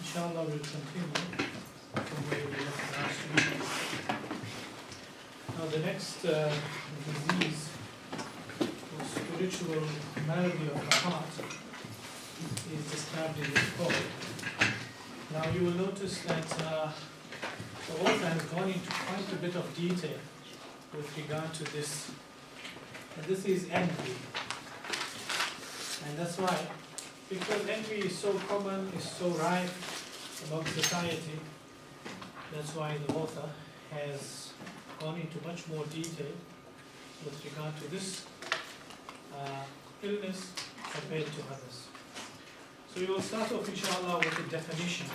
Inshallah, we'll continue from where we left last week. Now, the next disease, or spiritual malady of the heart, is described in this book. Now, you will notice that the author has gone into quite a bit of detail with regard to this. And this is envy. And that's why, because envy is so common, is so rife among society, that's why the author has gone into much more detail with regard to this illness compared to others. So we will start off, inshallah, with the definition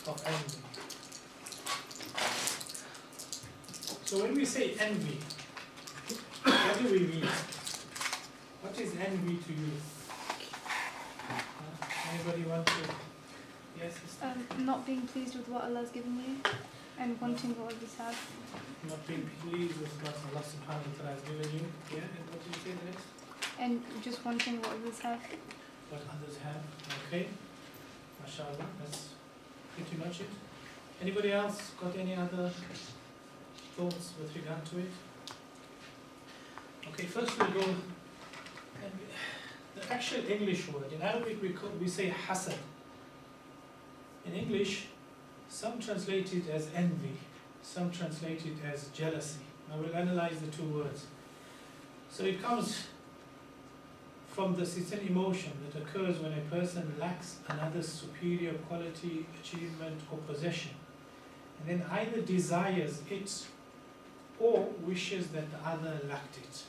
of envy. So when we say envy, what do we mean? What is envy to you? Anybody want to? Yes? Not being pleased with what Allah has given you and wanting what others have. Not being pleased with what Allah subhanahu wa ta'ala has given you. Yeah, and what did you say next? And just wanting what others have. What others have. Okay. MashaAllah, that's pretty much it. Anybody else got any other thoughts with regard to it? Okay, first we'll go. The actual English word, in Arabic we say hasad. In English, some translate it as envy, some translate it as jealousy. Now we'll analyze the two words. So it comes from this, it's an emotion that occurs when a person lacks another's superior quality, achievement or possession, and then either desires it or wishes that the other lacked it.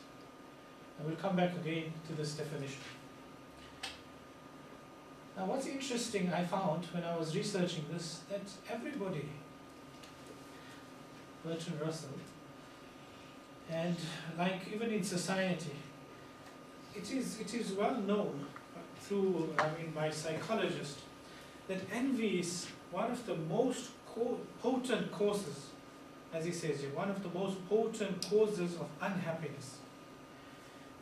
And we'll come back again to this definition. Now what's interesting I found when I was researching this, that everybody, Bertrand Russell, and like even in society, it is well known through, by psychologists, that envy is one of the most potent causes, as he says here, one of the most potent causes of unhappiness.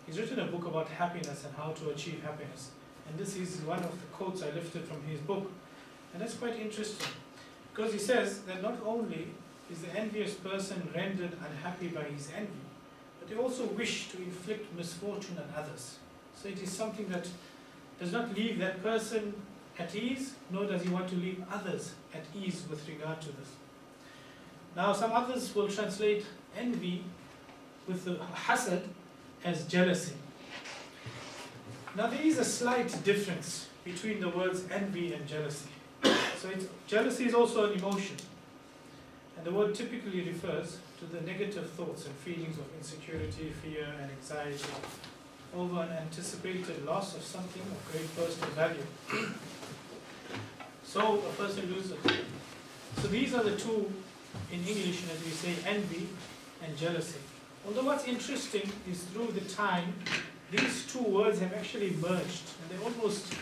He's written a book about happiness and how to achieve happiness. And this is one of the quotes I lifted from his book. And that's quite interesting, because he says that not only is the envious person rendered unhappy by his envy, but they also wish to inflict misfortune on others. So it is something that does not leave that person at ease, nor does he want to leave others at ease with regard to this. Now some others will translate envy with the hasad as jealousy. Now there is a slight difference between the words envy and jealousy. So jealousy is also an emotion, and the word typically refers to the negative thoughts and feelings of insecurity, fear and anxiety over an anticipated loss of something of great personal value. So a person loses it. So these are the two in English, as we say, envy and jealousy. Although what's interesting is through the time, these two words have actually merged, and they almost,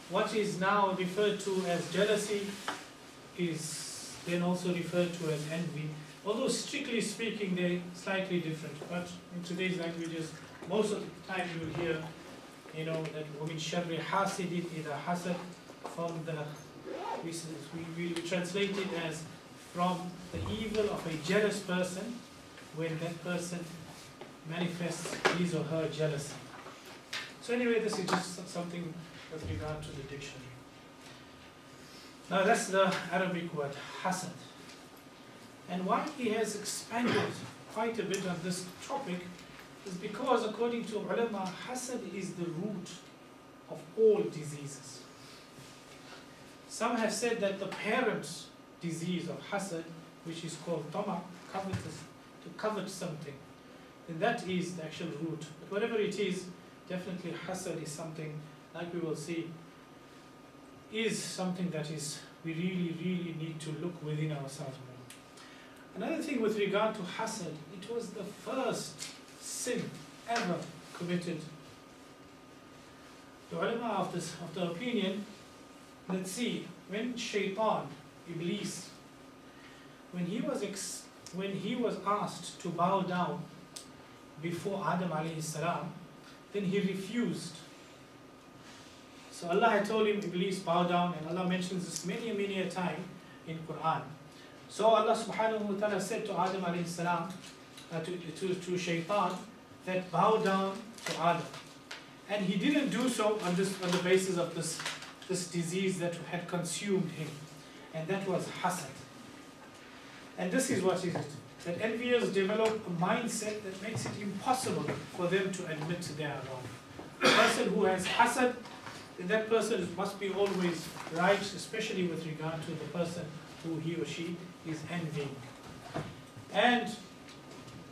what is now referred to as jealousy is then also referred to as envy. Although strictly speaking, they're slightly different. But in today's languages, most of the time you will hear, that وَمِن شَرِّ حَاسِدٍ إِذَا حَسَدٍ, from the, we translate it as from the evil of a jealous person when that person manifests his or her jealousy. So anyway, this is just something with regard to the dictionary. Now that's the Arabic word, hasad. And why he has expanded quite a bit on this topic is because, according to ulama, hasad is the root of all diseases. Some have said that the parent disease of hasad, which is called tama, covetous, to covet something, then that is the actual root. But whatever it is, definitely hasad is something, like we will see, is something that is we really, really need to look within ourselves more. Another thing with regard to hasad, it was the first sin ever committed. The ulama of the opinion let's see, when Shaitan, Iblis, when he was asked to bow down before Adam alayhi salam, then he refused. So Allah had told him, Iblis, bow down, and Allah mentions this many a time in Quran. So Allah subhanahu wa ta'ala said to Adam alayhi salam, to Shaitan, that bow down to Adam. And he didn't do so on the basis of this disease that had consumed him, and that was hasad. And this is what is it, that enviers develop a mindset that makes it impossible for them to admit they are wrong. The person who has hasad, that person must be always right, especially with regard to the person who he or she is envying. And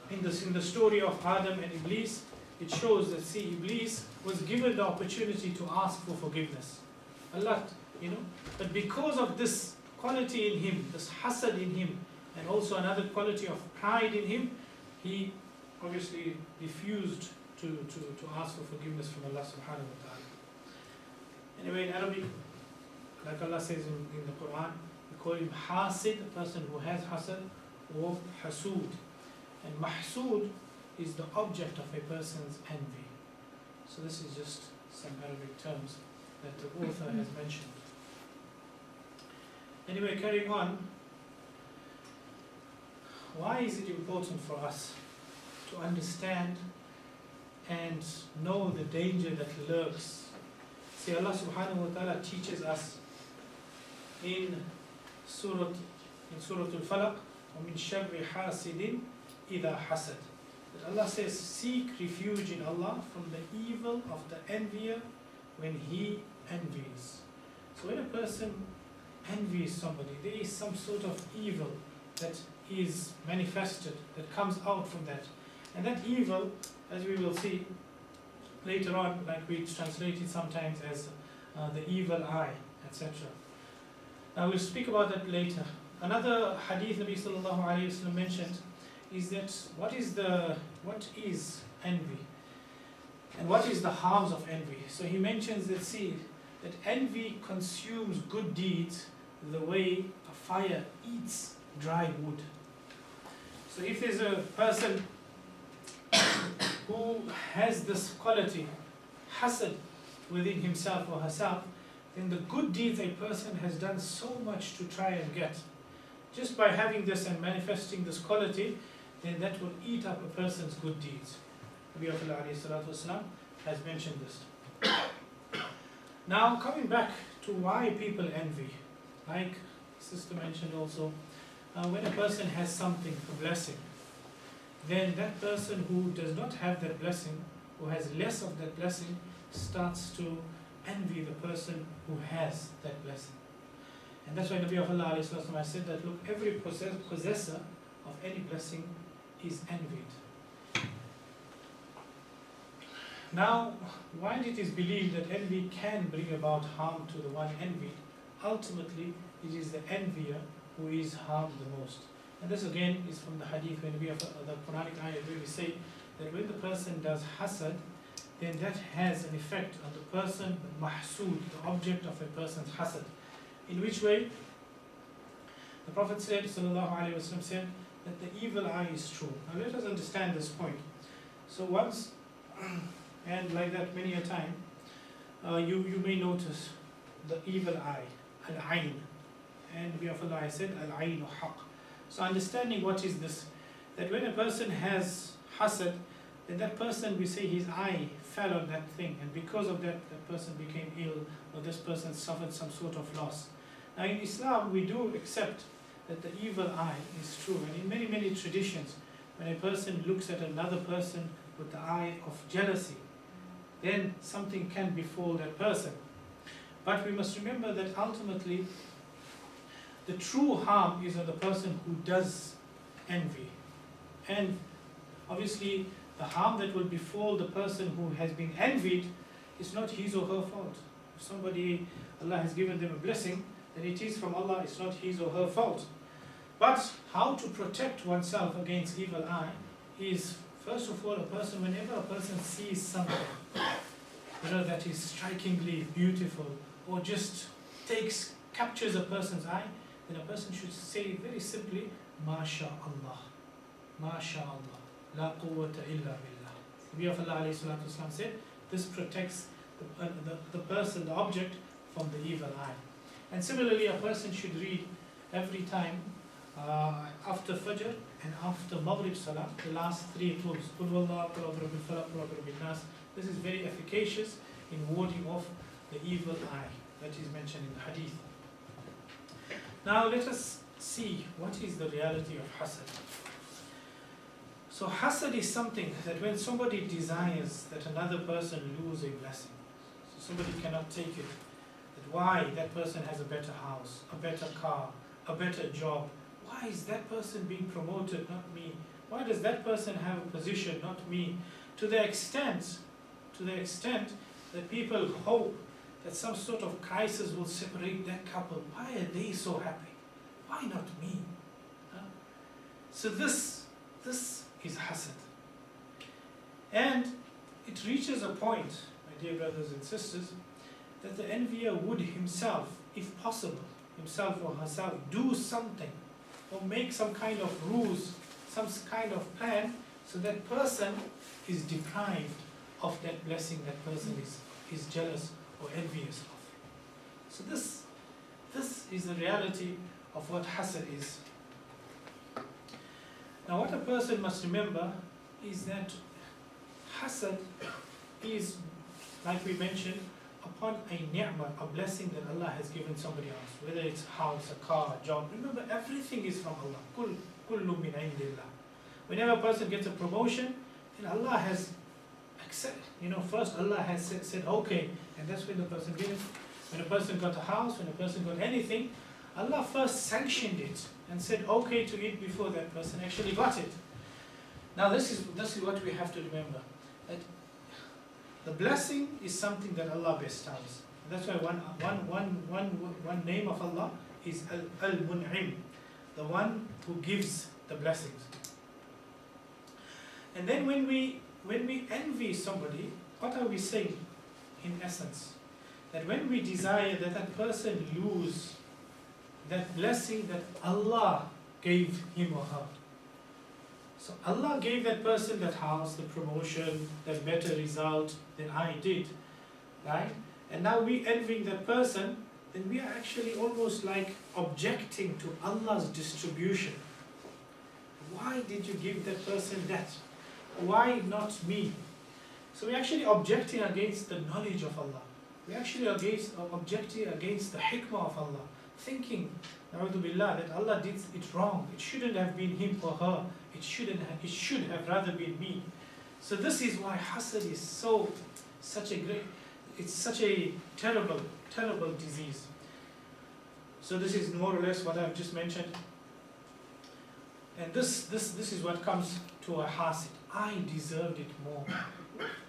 in the story of Adam and Iblis, it shows that, see, Iblis was given the opportunity to ask for forgiveness. Allah, but because of this quality in him, this hasad in him, and also another quality of pride in him, he obviously refused to ask for forgiveness from Allah subhanahu wa ta'ala. Anyway, in Arabic, like Allah says in the Quran, we call him hasid, a person who has hasad, or hasud. And mahsud is the object of a person's envy. So this is just some Arabic terms that the author has mentioned. Anyway, carrying on, why is it important for us to understand and know the danger that lurks? See, Allah subhanahu wa ta'ala teaches us in Surah Al-Falaq, وَمِن شَرِّ حَاسِدٍ إِذَا حَسَدٍ. That Allah says, seek refuge in Allah from the evil of the envier when he envies. So when a person envies somebody, there is some sort of evil that is manifested, that comes out from that. And that evil, as we will see later on, like we translate it sometimes as the evil eye, etc. Now we'll speak about that later. Another hadith Nabi sallallahu alayhi wa sallam mentioned is that what is envy? And what is the harms of envy? So he mentions that, see, that envy consumes good deeds the way a fire eats dry wood. So if there's a person who has this quality, hasad, within himself or herself, then the good deeds a person has done so much to try and get, just by having this and manifesting this quality, then that will eat up a person's good deeds. Nabi of Allah ﷺ has mentioned this. Now coming back to why people envy, like Sister mentioned also, when a person has something, a blessing, then that person who does not have that blessing, who has less of that blessing, starts to envy the person who has that blessing. And that's why Nabi of Allah ﷺ has said that, look, every possessor of any blessing is envied. Now, while it is believed that envy can bring about harm to the one envied, ultimately it is the envier who is harmed the most. And this again is from the hadith when we have the Quranic ayah where we say that when the person does hasad, then that has an effect on the person, the mahsud, the object of a person's hasad. In which way? The Prophet said, sallallahu alaihi wasallam, said that the evil eye is true. Now let us understand this point. So once, and like that many a time, you may notice the evil eye, al-ayn. And we of Allah said, al-aynu haq. So understanding what is this, that when a person has hasad, then that person, we say his eye fell on that thing, and because of that, that person became ill, or this person suffered some sort of loss. Now in Islam, we do accept that the evil eye is true, and in many traditions, when a person looks at another person with the eye of jealousy, then something can befall that person. But we must remember that ultimately, the true harm is on the person who does envy. And obviously, the harm that will befall the person who has been envied is not his or her fault. If somebody, Allah has given them a blessing, then it is from Allah, it's not his or her fault. But how to protect oneself against evil eye is, first of all, whenever a person sees something, that is strikingly beautiful, or just captures a person's eye, then a person should say very simply, Masha Allah. Masha Allah. La quwwata illa billah. The Nabi of Allah alayhi salatu wasalam said, this protects the person, the object, from the evil eye. And similarly, a person should read every time after Fajr and after Maghrib Salah, the last three rules. Qul huwallahu, Qul a'udhu birabbil falaq, Qul a'udhu birabbin nas. This is very efficacious in warding off the evil eye that is mentioned in the hadith. Now let us see what is the reality of hasad. So hasad is something that when somebody desires that another person lose a blessing, so somebody cannot take it, that why that person has a better house, a better car, a better job, why is that person being promoted, not me? Why does that person have a position, not me? To the extent that people hope that some sort of crisis will separate that couple. Why are they so happy? Why not me? Huh? So this is hasad. And it reaches a point, my dear brothers and sisters, that the envier would himself, if possible, himself or herself, do something or make some kind of rules, some kind of plan, so that person is deprived of that blessing that person is jealous or envious of. So this is the reality of what hasad is. Now what a person must remember is that hasad is, like we mentioned, upon a ni'mah, a blessing that Allah has given somebody else, whether it's a house, a car, a job. Remember, everything is from Allah. Kullu min indillah. Whenever a person gets a promotion, then Allah has accepted. First Allah has said okay, and that's when the person gets it. When a person got a house, when a person got anything, Allah first sanctioned it and said okay to it before that person actually got it. Now this is what we have to remember. That the blessing is something that Allah bestows. That's why one name of Allah is Al-Mun'im, the one who gives the blessings. And then when we envy somebody, what are we saying in essence? That when we desire that that person lose that blessing that Allah gave him or her. So Allah gave that person that house, the promotion, that better result than I did, right? And now we envying that person, then we are actually almost like objecting to Allah's distribution. Why did you give that person that? Why not me? So we're actually objecting against the knowledge of Allah. We're actually objecting against the hikmah of Allah, thinking, na'udhu billah, that Allah did it wrong. It shouldn't have been him or her. It should have rather been me. So this is why hasad is such a terrible disease. So this is more or less what I've just mentioned. And this is what comes to a hasid. I deserved it more.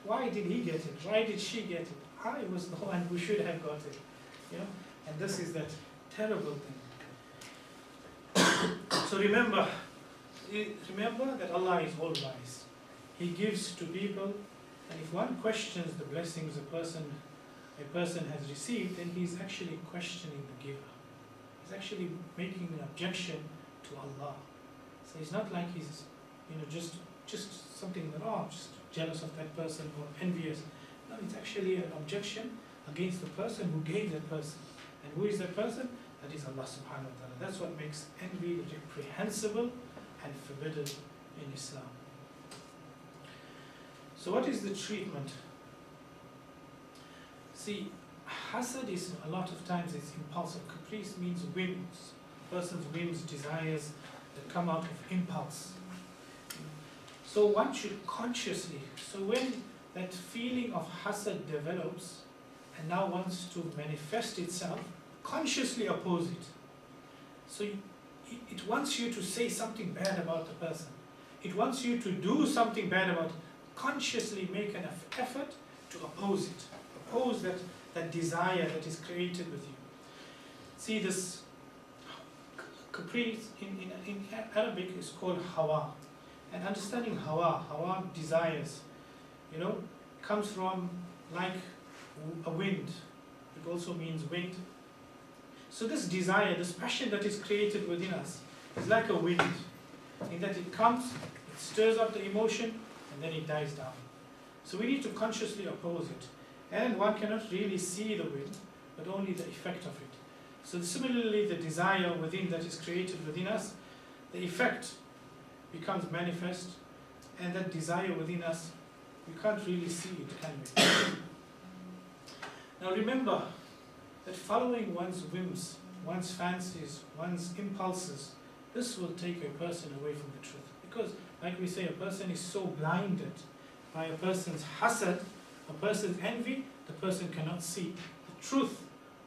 Why did he get it? Why did she get it? I was the one who should have got it. And this is that terrible thing. So remember that Allah is all wise. He gives to people, and if one questions the blessings a person has received, then he's actually questioning the giver. He's actually making an objection to Allah. So it's not like he's just something that just jealous of that person or envious. No, it's actually an objection against the person who gave that person. And who is that person? That is Allah subhanahu wa ta'ala. That's what makes envy reprehensible and forbidden in Islam. So what is the treatment? See, hasad is a lot of times it's impulsive. Caprice means whims. A person's whims, desires that come out of impulse. So one should consciously, so when that feeling of hasad develops and now wants to manifest itself, consciously oppose it. So it wants you to say something bad about the person. It wants you to do something bad about it. Consciously make an effort to oppose it. Oppose that desire that is created with you. See, this caprice in Arabic is called hawa. And understanding hawa desires, comes from like a wind. It also means wind. So this desire, this passion that is created within us is like a wind, in that it comes, it stirs up the emotion, and then it dies down. So we need to consciously oppose it. And one cannot really see the wind, but only the effect of it. So similarly, the desire within that is created within us, the effect becomes manifest, and that desire within us, we can't really see it, can we? Now remember that following one's whims, one's fancies, one's impulses, this will take a person away from the truth. Because, like we say, a person is so blinded by a person's hasad, a person's envy, the person cannot see the truth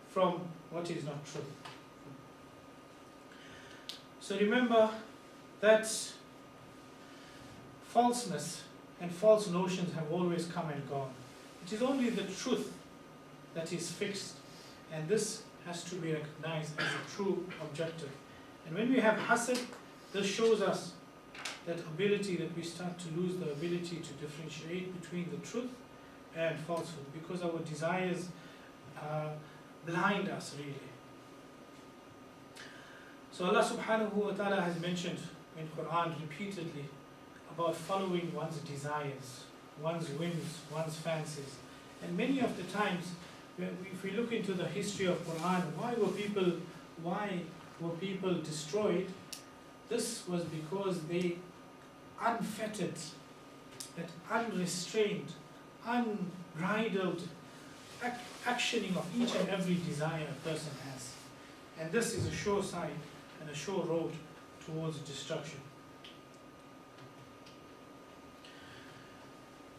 from what is not truth. So remember that falseness and false notions have always come and gone. It is only the truth that is fixed, and this has to be recognized as a true objective. And when we have hasad, this shows us that ability, that we start to lose the ability to differentiate between the truth and falsehood, because our desires blind us really. So Allah subhanahu wa ta'ala has mentioned in Quran repeatedly about following one's desires, one's whims, one's fancies. And many of the times, if we look into the history of Quran, why were people destroyed? This was because they unfettered, that unrestrained, unbridled actioning of each and every desire a person has. And this is a sure sign and a sure road towards destruction.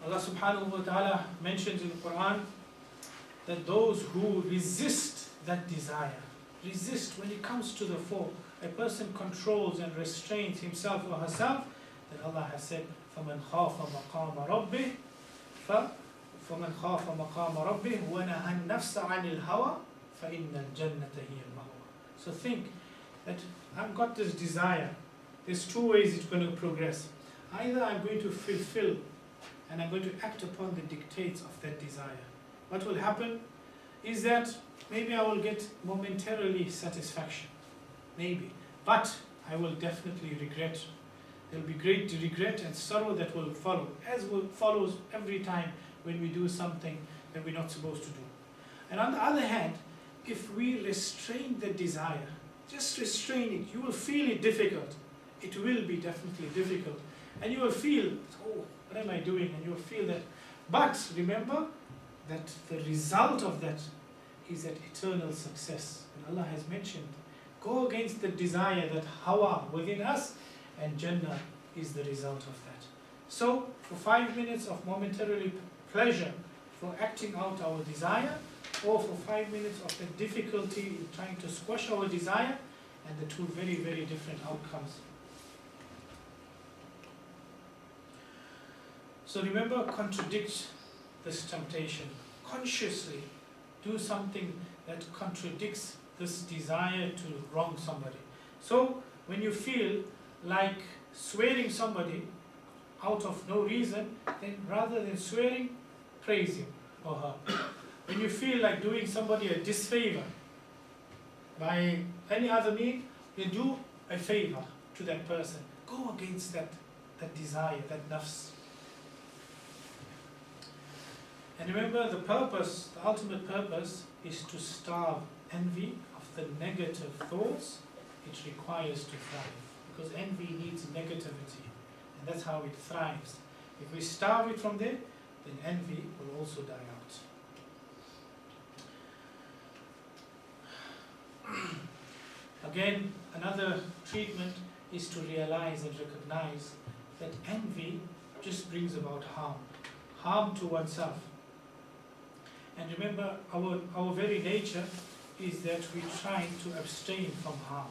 Allah subhanahu wa ta'ala mentions in the Quran that those who resist that desire, resist when it comes to the fore, a person controls and restrains himself or herself, then Allah has said, فَمَنْ خَافَ مَقَامَ رَبِّهِ فَمَنْ خَافَ مَقَامَ رَبِّهِ وَنَهَى النَّفْسَ عَنِ الْهَوَى فَإِنَّ الْجَنَّةَ هِيَ الْمَأْوَى. So think that I've got this desire. There's two ways it's going to progress. Either I'm going to fulfill and I'm going to act upon the dictates of that desire. What will happen is that maybe I will get momentarily satisfaction, maybe, but I will definitely regret. There will be great regret and sorrow that will follow, as follows every time when we do something that we're not supposed to do. And on the other hand, if we restrain the desire, just restrain it, you will feel it difficult. It will be definitely difficult. And you will feel, oh, what am I doing? And you will feel that. But remember that the result of that is that eternal success. And Allah has mentioned, go against the desire, that hawa within us, and Jannah is the result of that. So, for 5 minutes of momentarily pleasure for acting out our desire, or for 5 minutes of the difficulty in trying to squash our desire, and the two very, very different outcomes. So remember, contradict this temptation. Consciously do something that contradicts this desire to wrong somebody. So when you feel like swearing somebody out of no reason, then rather than swearing, praise him or her. When you feel like doing somebody a disfavor by any other means, you do a favor to that person. Go against that desire, that nafs. And remember, the purpose, the ultimate purpose, is to starve envy of the negative thoughts it requires to thrive. Because envy needs negativity, and that's how it thrives. If we starve it from there, then envy will also die out. Again, another treatment is to realize and recognize that envy just brings about harm to oneself. And remember, our very nature is that we try to abstain from harm.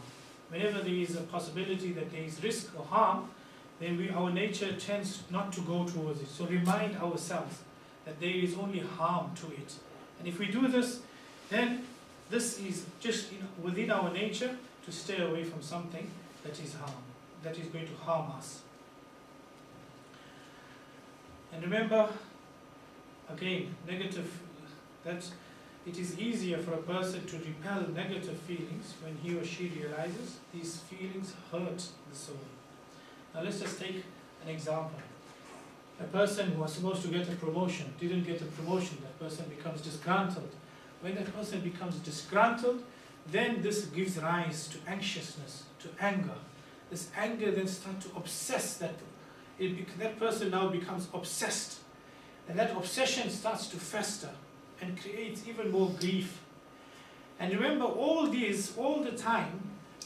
Whenever there is a possibility that there is risk or harm, then our nature tends not to go towards it. So remind ourselves that there is only harm to it. And if we do this, then this is just within our nature to stay away from something that is going to harm us. And remember, again, negative, that it is easier for a person to repel negative feelings when he or she realizes these feelings hurt the soul. Now let's just take an example. A person who was supposed to get a promotion didn't get a promotion. That person becomes disgruntled. When that person becomes disgruntled, then this gives rise to anxiousness, to anger. This anger then starts to obsess that. That person now becomes obsessed. And that obsession starts to fester and creates even more grief. And remember, all these, all the time,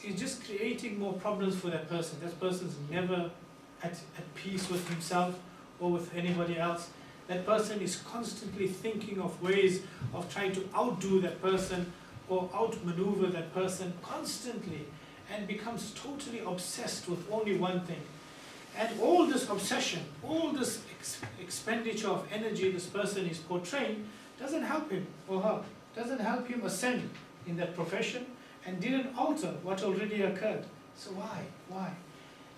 is just creating more problems for that person. That person's never at peace with himself or with anybody else. That person is constantly thinking of ways of trying to outdo that person or outmaneuver that person constantly, and becomes totally obsessed with only one thing. And all this obsession, all this expenditure of energy this person is portraying doesn't help him or her, doesn't help him ascend in that profession, and didn't alter what already occurred. So why? Why?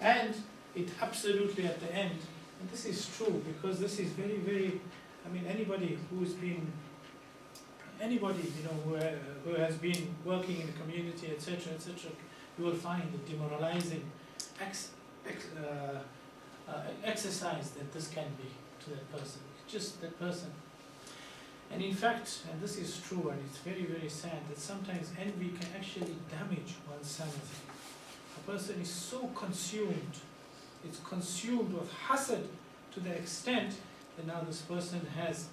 And it absolutely at the end, and this is true because this is very, very, I mean, anybody who's been, anybody, you know, who has been working in the community, etc., etc., you will find the demoralizing exercise that this can be to that person, just that person. And in fact, and this is true, and it's very, very sad, that sometimes envy can actually damage one's sanity. A person is so consumed, it's consumed with hasad to the extent that now this person has,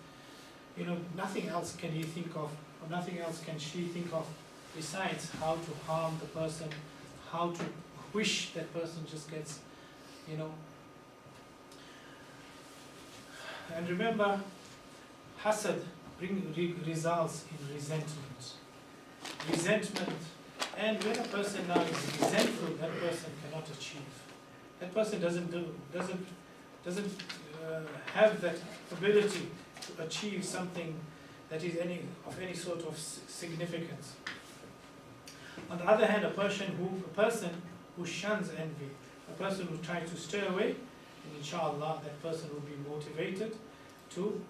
you know, nothing else can he think of, or nothing else can she think of besides how to harm the person, how to wish that person just gets, you know. And remember, hasad results in resentment. Resentment, and when a person now is resentful, that person cannot achieve. That person doesn't have that ability to achieve something that is of any sort of significance. On the other hand, a person who shuns envy, a person who tries to stay away, and inshallah that person will be motivated to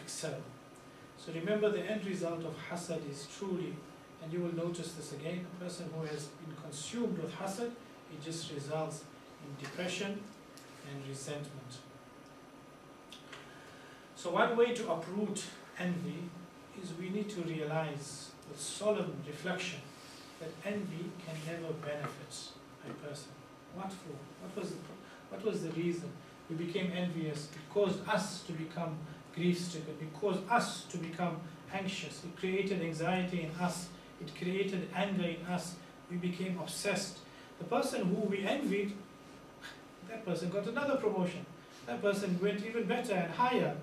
excel. So remember, the end result of hasad is truly, and you will notice this again, a person who has been consumed with hasad, it just results in depression and resentment. So one way to uproot envy is we need to realize with solemn reflection that envy can never benefit a person. What for? What was the reason? We became envious. It caused us to become grief-stricken. It caused us to become anxious. It created anxiety in us. It created anger in us. We became obsessed. The person who we envied, that person got another promotion. That person went even better and higher.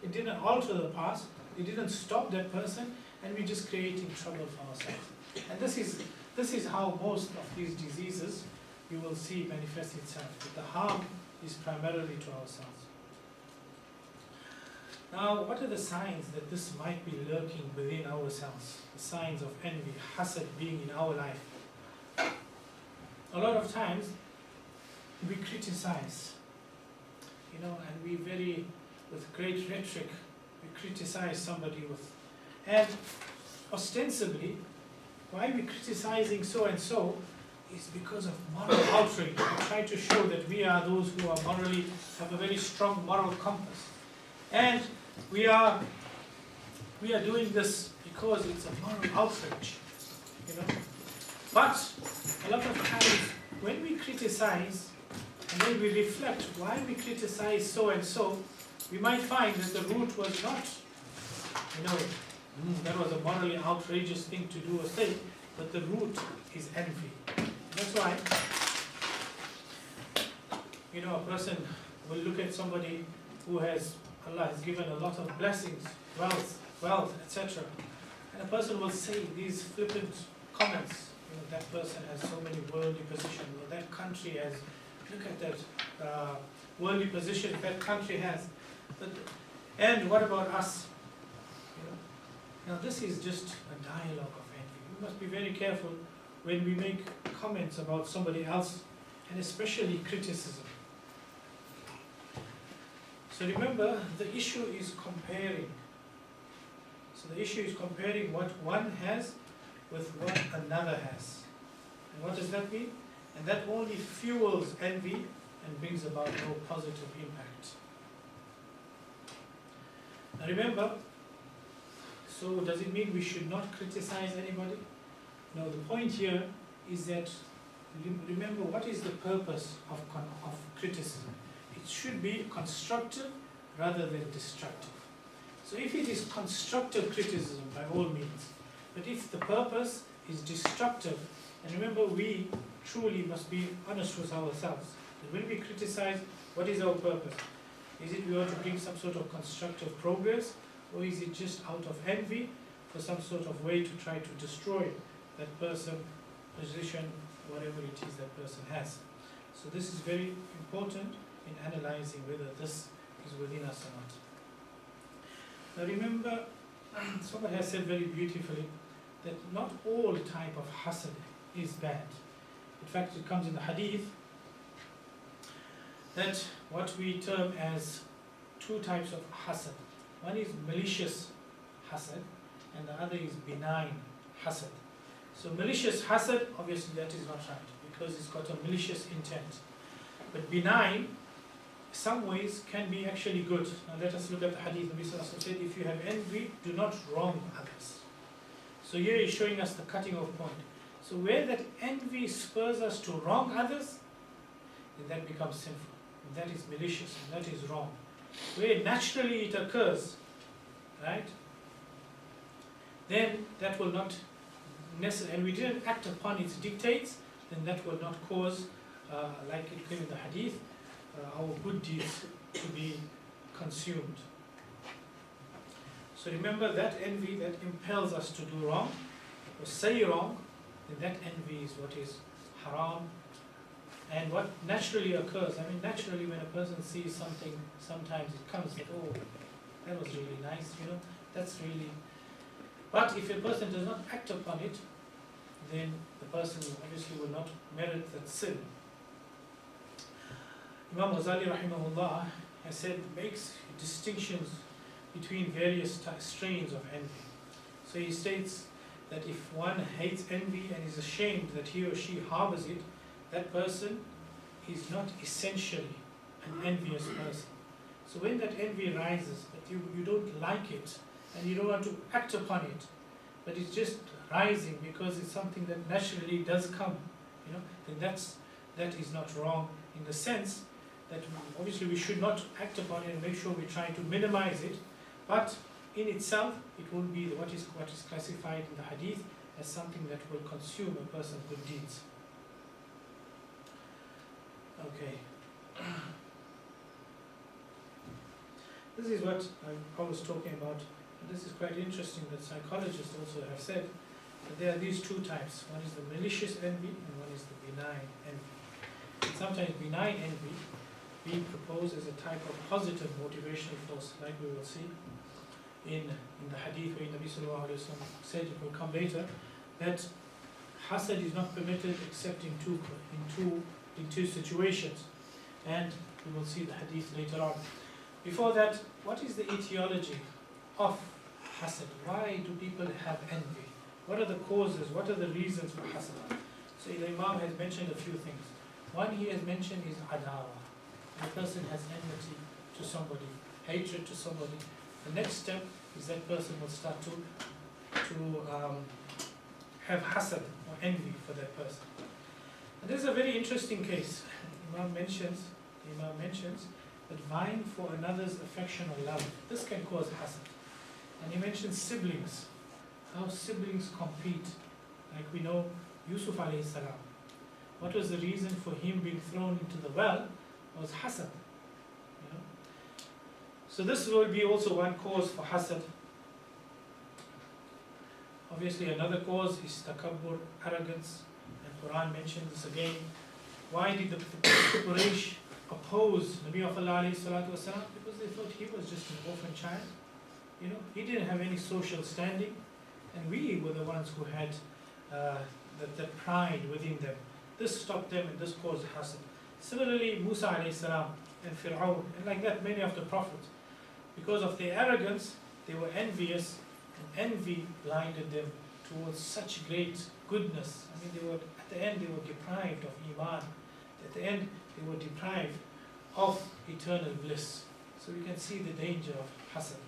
It didn't alter the past. It didn't stop that person, and we're just creating trouble for ourselves. And this is how most of these diseases you will see manifest itself. But the harm is primarily to ourselves. Now, what are the signs that this might be lurking within ourselves? The signs of envy, hasad being in our life. A lot of times, we criticize, you know, and we with great rhetoric, we criticize somebody with, and ostensibly, why we're criticizing so and so is because of moral outrage. We try to show that we are those who are morally, have a very strong moral compass. And we are doing this because it's a moral outrage, you know. But a lot of times when we criticize and then we reflect why we criticize so and so, we might find that the root was not, you know, that was a morally outrageous thing to do or say, but the root is envy. That's why, you know, a person will look at somebody who has, Allah has given a lot of blessings, wealth, etc. And a person will say these flippant comments, you know, that person has so many worldly positions, or that country has, look at that worldly position that country has. And what about us? You know? Now this is just a dialogue of envy. We must be very careful when we make comments about somebody else, and especially criticism. So remember, the issue is comparing. So the issue is comparing what one has with what another has. And what does that mean? And that only fuels envy and brings about no positive impact. Now remember, so does it mean we should not criticize anybody? No, the point here is that, remember, what is the purpose of criticism? It should be constructive rather than destructive. So if it is constructive criticism, by all means, but if the purpose is destructive, and remember, we truly must be honest with ourselves. When we criticize, what is our purpose? Is it we want to bring some sort of constructive progress, or is it just out of envy for some sort of way to try to destroy that person, position, whatever it is that person has? So this is very important in analyzing whether this is within us or not. Now remember, someone has said very beautifully that not all type of hasad is bad. In fact, it comes in the hadith that what we term as two types of hasad. One is malicious hasad and the other is benign hasad. So malicious hasad, obviously that is not right because it's got a malicious intent. But benign, some ways can be actually good. Now let us look at the hadith. Nabi Sallallahu Alaihi Wasallam said, if you have envy, do not wrong others. So here he's showing us the cutting off point. So where that envy spurs us to wrong others, then that becomes sinful. And that is malicious and that is wrong. Where naturally it occurs, right, then that will not necessarily, and we didn't act upon its dictates, then that will not cause, like it came in the hadith, our good deeds to be consumed. So remember that envy that impels us to do wrong or say wrong, then that envy is what is haram. And what naturally occurs, I mean naturally when a person sees something, sometimes it comes like, oh, that was really nice, you know, that's really... But if a person does not act upon it, then the person obviously will not merit that sin. Imam Ghazali rahimahullah has said, makes distinctions between various strains of envy. So he states that if one hates envy and is ashamed that he or she harbors it, that person is not essentially an envious person. So when that envy rises, but you don't like it and you don't want to act upon it, but it's just rising because it's something that naturally does come, you know, then that is not wrong in the sense that obviously we should not act upon it and make sure we try to minimize it, but in itself it will be what is classified in the hadith as something that will consume a person's good deeds. Okay. This is what I was talking about, and this is quite interesting that psychologists also have said that there are these two types. One is the malicious envy and one is the benign envy. And sometimes benign envy being proposed as a type of positive motivational force, like we will see in the hadith where Nabi Sallallahu Alaihi Wasallam said, it will come later, that hasad is not permitted except in two situations, and we will see the hadith later on. Before that, what is the etiology of hasad? Why do people have envy? What are the causes? What are the reasons for hasad? So the Imam has mentioned a few things. One he has mentioned is adawa. A person has enmity to somebody, hatred to somebody. The next step is that person will start to have hasad or envy for that person. And this is a very interesting case. The Imam mentions that vying for another's affection or love, this can cause hasad. And he mentions siblings, how siblings compete. Like we know Yusuf alayhi salam. What was the reason for him being thrown into the well? Was hasad. You know? So this will be also one cause for hasad. Obviously another cause is takabbur, arrogance, and Quran mentions this again. Why did the Quraysh oppose Nabi of Allah alayhi salatu wasalam? Because they thought he was just an orphan child. You know, he didn't have any social standing, and we were the ones who had that pride within them. This stopped them and this caused hasad. Similarly, Musa alayhi salam and Fir'aun, and like that many of the prophets, because of their arrogance, they were envious And envy blinded them towards such great goodness. I mean, at the end they were deprived of Iman. At the end they were deprived of eternal bliss. So we can see the danger of hasad.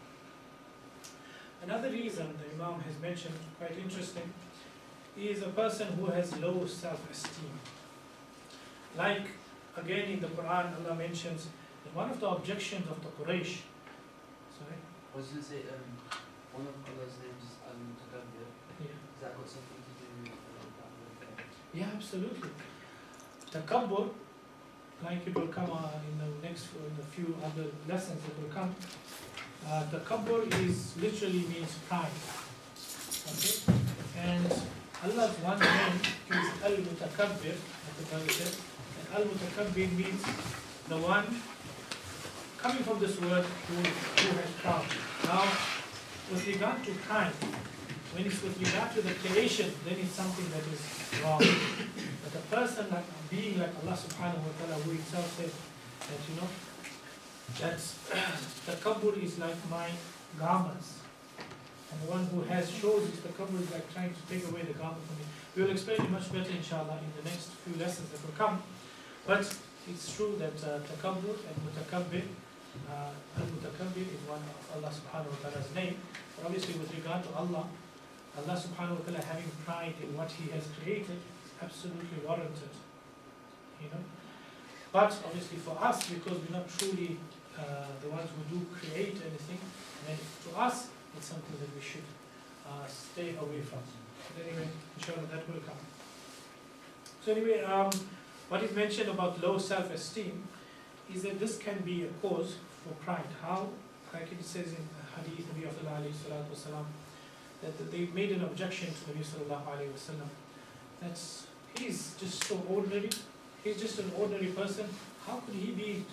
Another reason the Imam has mentioned, quite interesting, is a person who has low self-esteem. Like, again in the Quran, Allah mentions that one of the objections of the Quraysh, sorry? I was going to say, one of Allah's names is Al-Mutakabbir. Yeah. Has that got something to do with that? Yeah, absolutely. Takabbur, like it will come in the few other lessons that will come. Takabbur is means pride. Okay? And Allah's one name is Al-Mutakabbir, as the Bible says. And Al-Mutakabbir means the one, coming from this word, who has crown. Now, with regard to pride, when it's with regard to the creation, then it's something that is wrong. But a person being like Allah subhanahu wa ta'ala, who himself said that, that takabbur is like my garments. And the one who shows his takabbur is like trying to take away the garment from me. We will explain it much better, inshallah, in the next few lessons that will come. But it's true that takabbur and mutakabbir, al-mutakabbir is one of Allah subhanahu wa ta'ala's name. But obviously with regard to Allah subhanahu wa ta'ala having pride in what He has created is absolutely warranted. But obviously for us, because we're not truly the ones who do create anything, then to us it's something that we should stay away from. But anyway, inshallah that will come. So anyway, what is mentioned about low self-esteem is that this can be a cause for pride. How? Like it says in Hadith Nabi of Allah alayhi salatu wasalam, that they made an objection to Nabi sallallahu alayhi wasallam. That he's just so ordinary, he's just an ordinary person. How could he be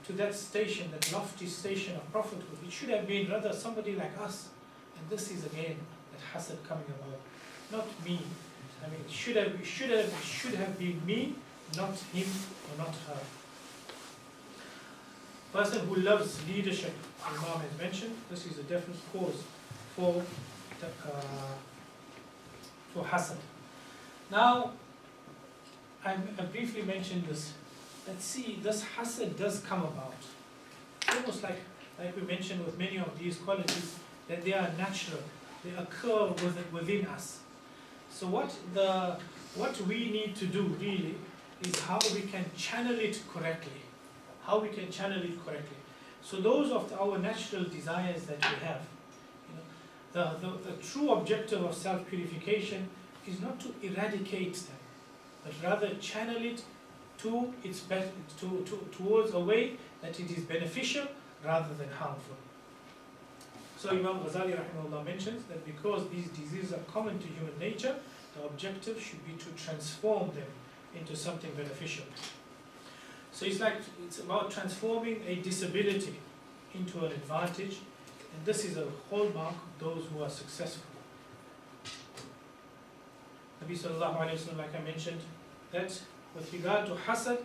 to that station, that lofty station of prophethood? It should have been rather somebody like us. And this is again that hasad coming about. Not me. I mean, it should have been me, not him or not her. Person who loves leadership, Imam has mentioned, this is a definite cause for hasad. Now, I briefly mentioned this. Let's see, this hasad does come about. Almost like we mentioned with many of these qualities, that they are natural, they occur within us. So what we need to do really is how we can channel it correctly. How we can channel it correctly. So those of our natural desires that we have, the true objective of self-purification is not to eradicate them, but rather channel it to towards a way that it is beneficial rather than harmful. So Imam Ghazali rahimahullah mentions that because these diseases are common to human nature, the objective should be to transform them into something beneficial. So it's about transforming a disability into an advantage, and this is a hallmark of those who are successful. Nabi sallallahu alayhi wa sallam, like I mentioned, that with regard to hasad,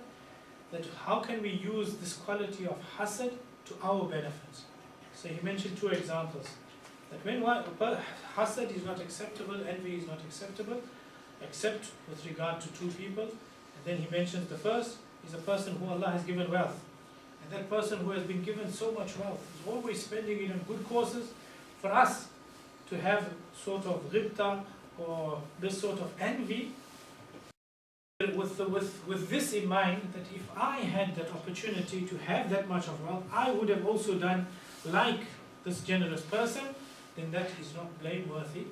that how can we use this quality of hasad to our benefit? So he mentioned two examples. That when hasad is not acceptable, envy is not acceptable, except with regard to two people. And then he mentions the first is a person who Allah has given wealth. And that person who has been given so much wealth is always spending it on good causes. For us to have sort of ghibta or this sort of envy, with this in mind, that if I had that opportunity to have that much of wealth, I would have also done like this generous person, then that is not blameworthy,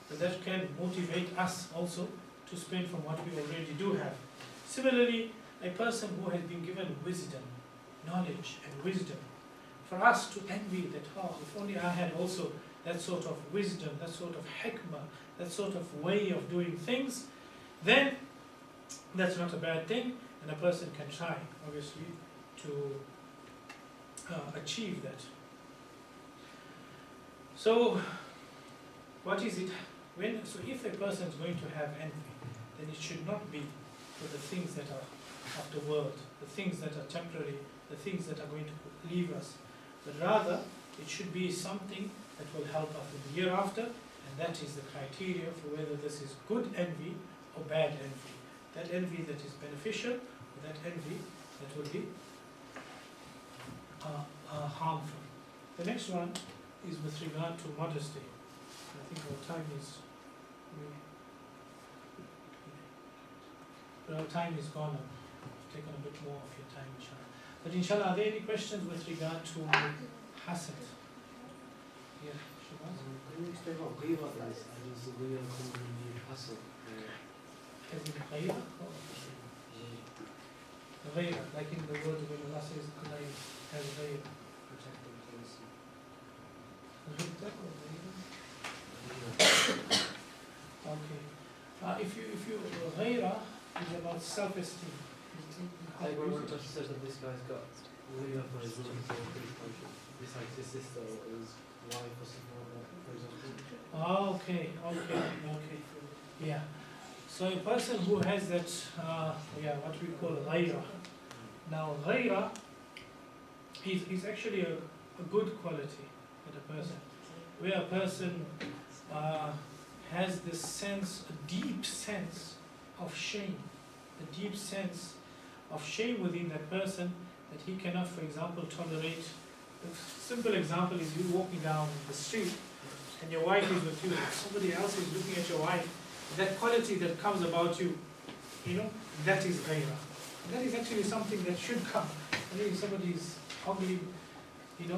but that can motivate us also to spend from what we already do have. Similarly, a person who has been given wisdom, knowledge and wisdom, for us to envy that, oh, if only I had also that sort of wisdom, that sort of hikmah, that sort of way of doing things, then that's not a bad thing, and a person can try, obviously, to achieve that. So, what is it? So if a person is going to have envy, then it should not be for the things that are of the world, the things that are temporary, the things that are going to leave us, but rather it should be something that will help us in the year after, and that is the criteria for whether this is good envy or bad envy. That envy that is beneficial, or that envy that will be harmful. The next one is with regard to modesty. I think our time is gone. I've taken a bit more of your time, inshallah. But inshallah, are there any questions with regard to hasad? Yeah, Shabazz? Can you explain what ghira is? And is the ghira commonly hasad? As in ghayra? Ghayra, like in the word when Allah says ghayra, has ghayra. Protecting jealousy. Ghibta or ghayra? Okay. If you ghayra is about self-esteem. Like when one just says that this guy's got ghira for his woman, so this like his sister or his wife or something like that, for example. Okay. Yeah. So a person who has that, what we call ghayra. Now ghayra is actually a good quality in a person, where a person has this sense, a deep sense of shame, a deep sense of shame within that person that he cannot, for example, tolerate. A simple example is you walking down the street and your wife is with you, and somebody else is looking at your wife. That quality that comes about you, that is ghayra. That is actually something that should come. I mean, somebody is ugly, and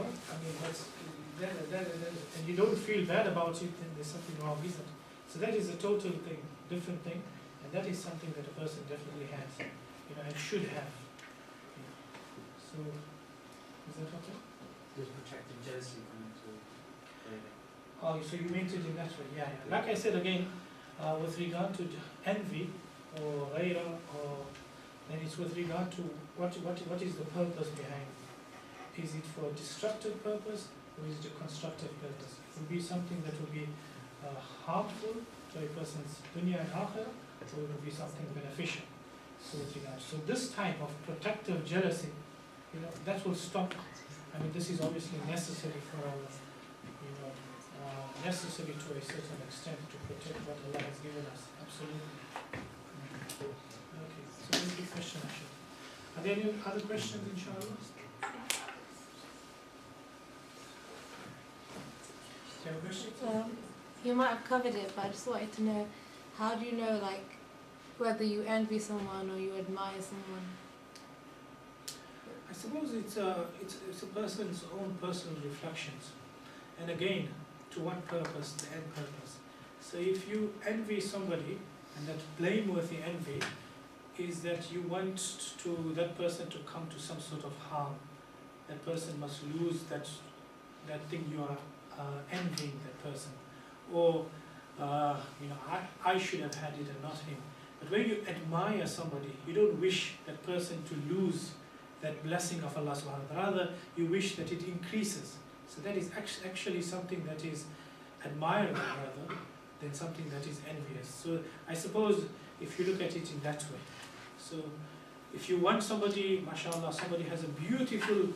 you don't feel bad about it, then there's something wrong, isn't it? So that is a total thing, different thing, and that is something that a person definitely has, and should have. So, is that okay? There's protecting jealousy coming to ghira. Oh, so you meant it in that way, yeah. Like I said again, with regard to envy or ghayra, then it's with regard to what is the purpose behind it. Is it for a destructive purpose or is it a constructive purpose? It will be something that will be harmful to a person's dunya and akhirah, or it will be something beneficial. So with regard, so this type of protective jealousy, that will stop. I mean, this is obviously necessary for our, necessary to a certain extent to protect what Allah has given us. Absolutely. Okay, so that's the question, actually. Are there any other questions, inshallah? Do you have a question? You might have covered it, but I just wanted to know, how do you know, whether you envy someone or you admire someone? I suppose it's a person's own personal reflections, and again, to what purpose? The end purpose. So if you envy somebody, and that blameworthy envy is that you want that person to come to some sort of harm. That person must lose that thing you are envying that person, or I should have had it and not him. But when you admire somebody, you don't wish that person to lose that blessing of Allah subhanahu wa ta'ala. Rather, you wish that it increases. So that is actually something that is admirable rather than something that is envious. So I suppose if you look at it in that way. So if you want somebody, mashallah, somebody has a beautiful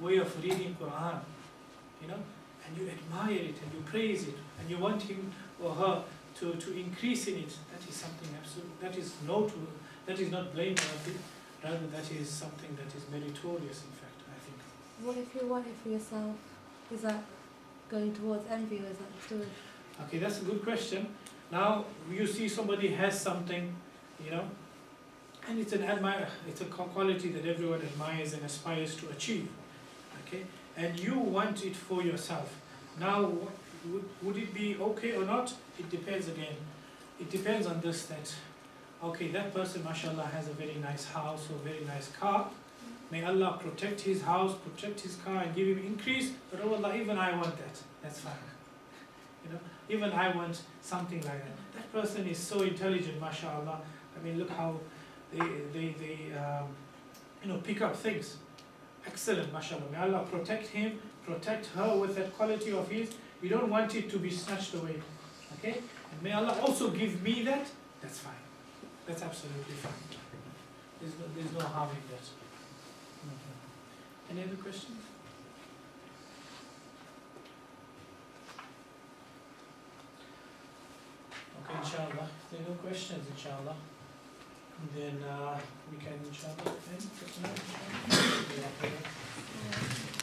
way of reading Quran, and you admire it and you praise it and you want him or her to increase in it, that is something absolute, that is not blameworthy, rather that is something that is meritorious, in fact, I think. What if you want it for yourself? Is that going towards envy, or is that still? Okay, that's a good question. Now you see somebody has something, and it's a quality that everyone admires and aspires to achieve. Okay, and you want it for yourself. Now, would it be okay or not? It depends again. It depends on this, that, okay, that person, mashallah, has a very nice house or very nice car. May Allah protect his house, protect his car, and give him increase. But oh Allah, even I want that. That's fine. Even I want something like that. That person is so intelligent, mashallah. I mean, look how they pick up things. Excellent, mashallah. May Allah protect him, protect her with that quality of his. We don't want it to be snatched away. Okay? And may Allah also give me that. That's fine. That's absolutely fine. There's no harm in that. Any other questions? questions, inshallah, then we can inshallah end for tonight, inshallah.